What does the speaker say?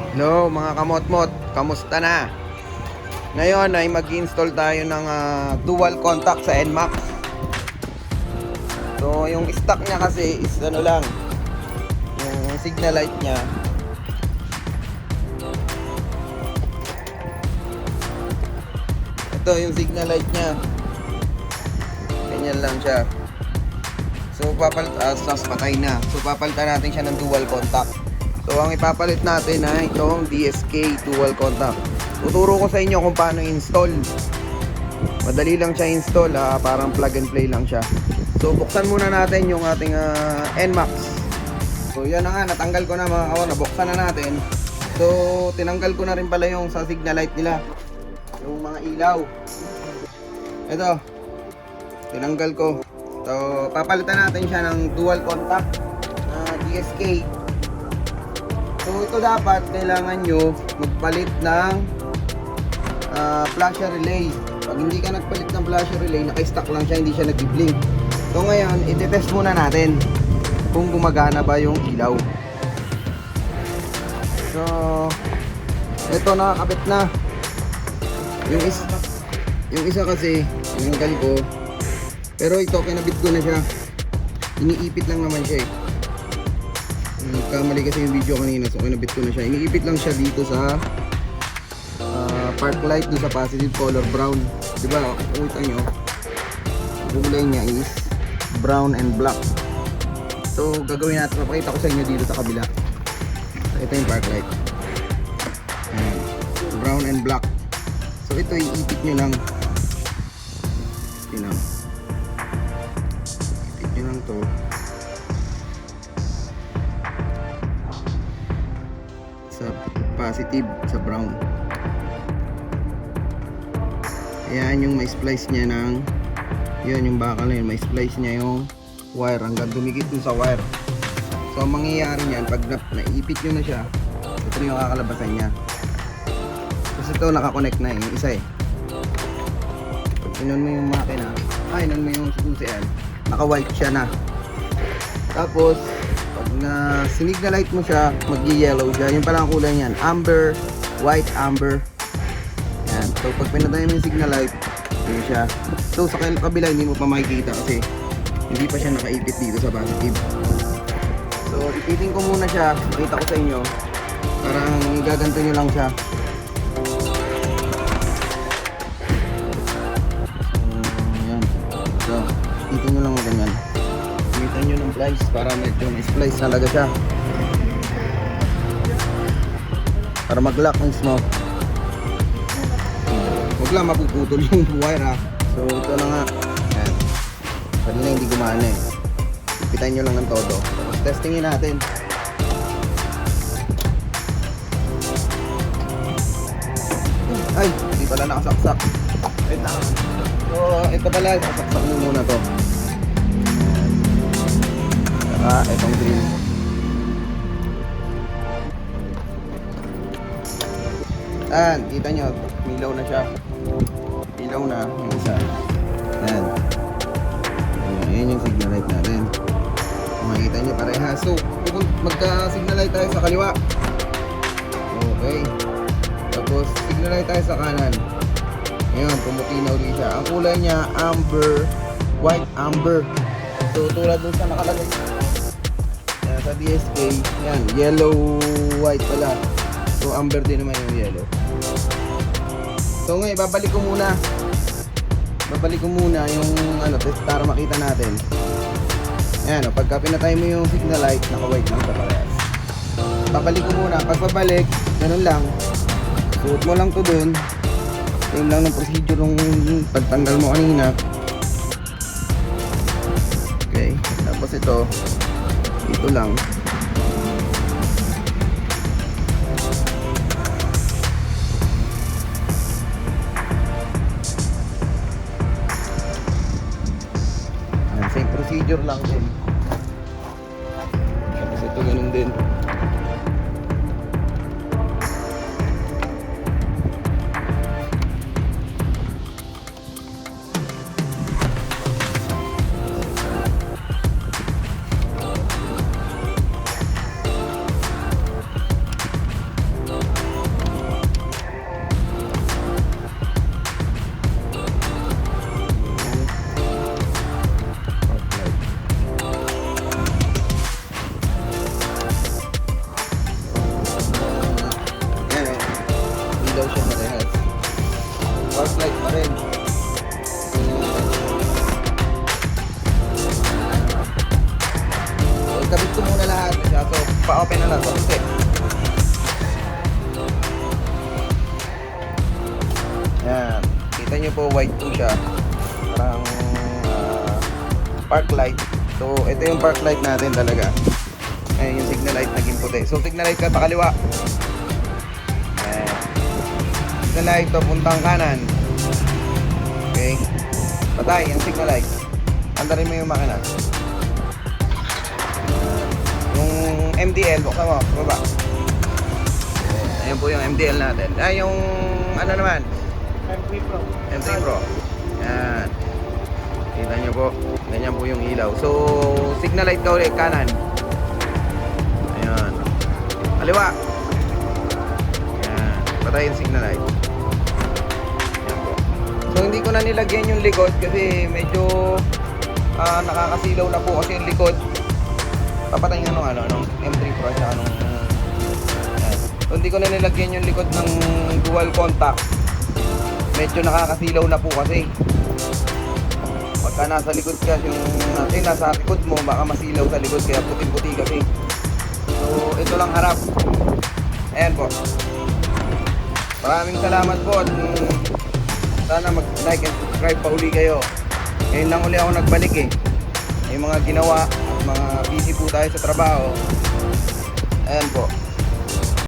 Hello mga kamot-mot, kamusta na? Ngayon ay mag-install tayo ng dual contact sa NMAX. So yung stock niya kasi is ano lang, yung signal light niya. Ito yung signal light niya. Ganyan lang siya. So patay na. So papalitan natin siya ng dual contact. So ang ipapalit natin ay itong DSK dual contact. Tuturo ko sa inyo kung paano install. Madali lang siya install, parang plug and play lang siya. So buksan muna natin yung ating NMAX. So yan na nga, natanggal ko na mga kawan, nabuksan na natin. So tinanggal ko na rin pala yung sa signal light nila, yung mga ilaw. Ito, tinanggal ko. So papalitan natin siya ng dual contact na DSK. So ito dapat kailangan nyo magpalit ng flasher relay. Pag hindi ka nagpalit ng flasher relay, naka-stack lang siya, hindi siya nag-blink. So ngayon, i-test muna natin kung gumagana ba yung ilaw. So ito, nakakabit na. Yung isa kasi tinanggal ko, pero ito kinabit ko na siya. Iniipit lang naman siya eh. Kamali kasi yung video kanina, so kinabit ko na siya. Iniipit lang siya dito sa park light, doon sa positive color brown. Diba, kung kita nyo, kulay niya is brown and black. So gagawin natin, papakita ko sa inyo dito sa kabila. So, ito yung park light. Ayan, brown and black. So ito, iipit nyo lang. Ipit nyo lang to. Sa positive, sa brown. Ayan yung may splice niya ng, yun yung bakal na yun, may splice niya yung wire hanggang dumikit dun sa wire. So ang mangyayari niyan, pag naipit nyo na siya, ito na yung kakalabasan niya. Kasi ito nakakonect na yung isa eh. Pag inon mo yung makina, inon mo yung susian, naka white siya na. Tapos pag sinignal light mo siya, mag-yellow siya. Yung pala ang kulay niyan, amber, white amber. Yan. So pag pinatay mo yung signal light, yun siya. So sa kabila hindi mo pa makikita kasi hindi pa siya nakaipit dito sa positive. So ipitin ko muna siya, makita ko sa inyo. Parang gaganto nyo lang siya. Yan. So ipitin nyo lang mo ganyan. Gamitan nyo ng splice para medyo may splice talaga siya. Para mag-lock mismo. Huwag lang mapuputol yung wire ha. So ito na nga. Ayan. Kanina hindi gumana eh. Ipitan nyo lang ng todo. Tapos testingin natin. Ay, hindi pala nakasaksak. Wait lang. So ito pala, sasaksak nyo muna to. Saka itong drill. Ayan, kita nyo, milaw na siya. Milaw na yung isa. Ayan. Ayan yung signal light natin. Makikita nyo pareha. So, magka-signal light tayo sa kaliwa. Okay. Tapos, signal light tayo sa kanan. Ayan, pumuti na ulit siya. Ang kulay niya, amber, white amber. So, tulad dun sa nakalagay. Ayan, sa DSK, ayan, yellow, white pala. So amber din naman yung yellow. So ngayon babalik ko muna yung test para makita natin. Ayan o, pagka pinatay mo yung signal light, naka-white lang sa parehas. Babalik ko muna. Pag babalik, ganun lang, suot mo lang to dun. Yun lang ng procedure ng pagtanggal mo kanina. Okay, tapos ito dito lang. Same procedure lang din. Tapos ito ganun din. nyo po white po siya, parang park light. So ito yung park light natin talaga. Ayun yung signal light naging puti. So signal light ka pakaliwa. Ayan. Signal light to puntang kanan. Okay. Patay yung signal light. Andarin mo yung makina. Yung MDL, buksan mo, baba. Ayan po yung MDL natin. Ay, yung ano naman? M3 Pro. M3 Pro. Ayan. Kita nyo po. Ganyan po yung ilaw. So, signal light ka ulit, kanan. Ayan. Kaliwa. Ayan. Patay yung signal light. Ayan po. So, hindi ko na nilagyan yung likod kasi medyo nakakasilaw na po kasi yung likod. Papatay nga nung M3 Pro siya nung so, hindi ko na nilagyan yung likod ng dual contact. Medyo nakakasilaw na po kasi pagka nasa likod ka yung nasa likod mo baka masilaw sa likod kaya puti-puti kasi. So ito lang harap. Ayan po. Maraming salamat po at sana mag-like and subscribe pa uli kayo. Ngayon lang uli ako nagbalik may mga ginawa at mga busy po tayo sa trabaho. Ayan po.